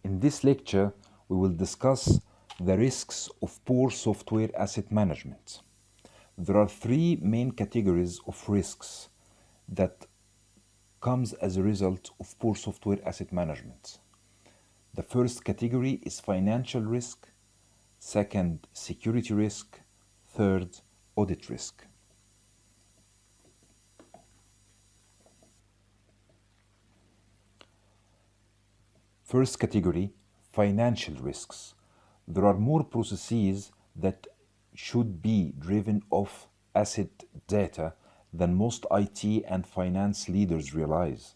In this lecture, we will discuss the risks of poor software asset management. There are three main categories of risks that comes as a result of poor software asset management. The first category is financial risk, second, security risk, third, audit risk. First category, financial risks. There are more processes that should be driven off asset data than most IT and finance leaders realize.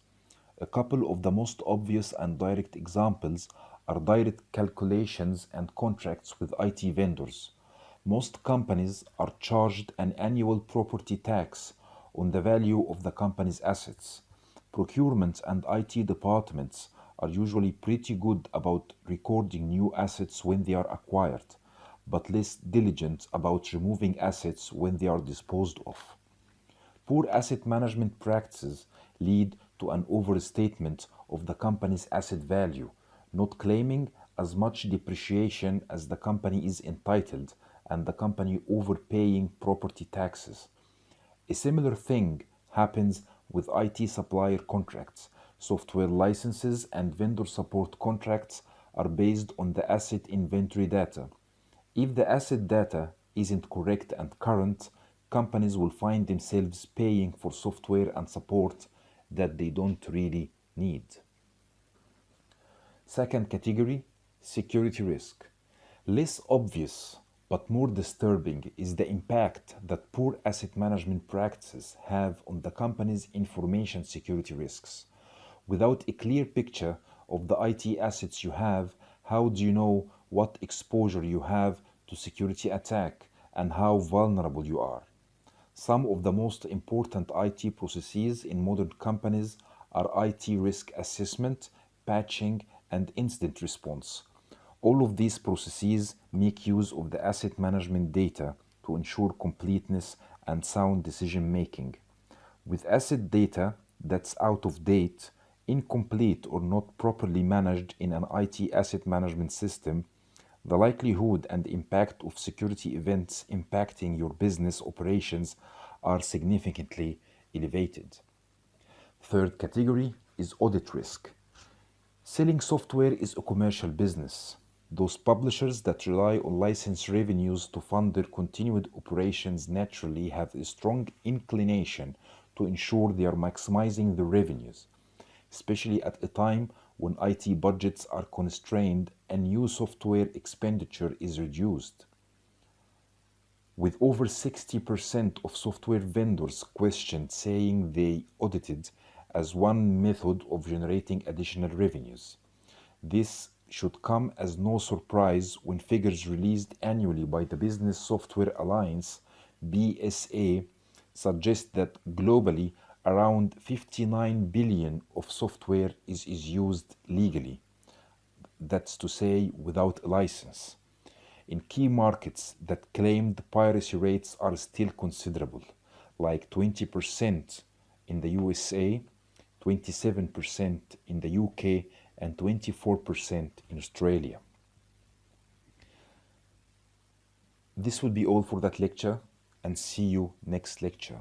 A couple of the most obvious and direct examples are direct calculations and contracts with IT vendors. Most companies are charged an annual property tax on the value of the company's assets. Procurement and IT departments are usually pretty good about recording new assets when they are acquired, but less diligent about removing assets when they are disposed of. Poor asset management practices lead to an overstatement of the company's asset value, not claiming as much depreciation as the company is entitled, and the company overpaying property taxes. A similar thing happens with IT supplier contracts. Software licenses and vendor support contracts are based on the asset inventory data. If the asset data isn't correct and current, companies will find themselves paying for software and support that they don't really need. Second category, security risk. Less obvious but more disturbing is the impact that poor asset management practices have on the company's information security risks. Without a clear picture of the IT assets you have, how do you know what exposure you have to security attack and how vulnerable you are? Some of the most important IT processes in modern companies are IT risk assessment, patching, and incident response. All of these processes make use of the asset management data to ensure completeness and sound decision making. With asset data that's out of date, incomplete, or not properly managed in an IT asset management system, the likelihood and impact of security events impacting your business operations are significantly elevated. Third category is audit risk. Selling software is a commercial business. Those publishers that rely on license revenues to fund their continued operations naturally have a strong inclination to ensure they are maximizing the revenues, especially at a time when IT budgets are constrained and new software expenditure is reduced. With over 60% of software vendors questioned saying they audited as one method of generating additional revenues. This should come as no surprise when figures released annually by the Business Software Alliance (BSA) suggest that globally around 59 billion of software is used legally. That's to say, without a license. In key markets that claimed piracy rates are still considerable, like 20% in the USA, 27% in the UK, and 24% in Australia. This will be all for that lecture, and see you next lecture.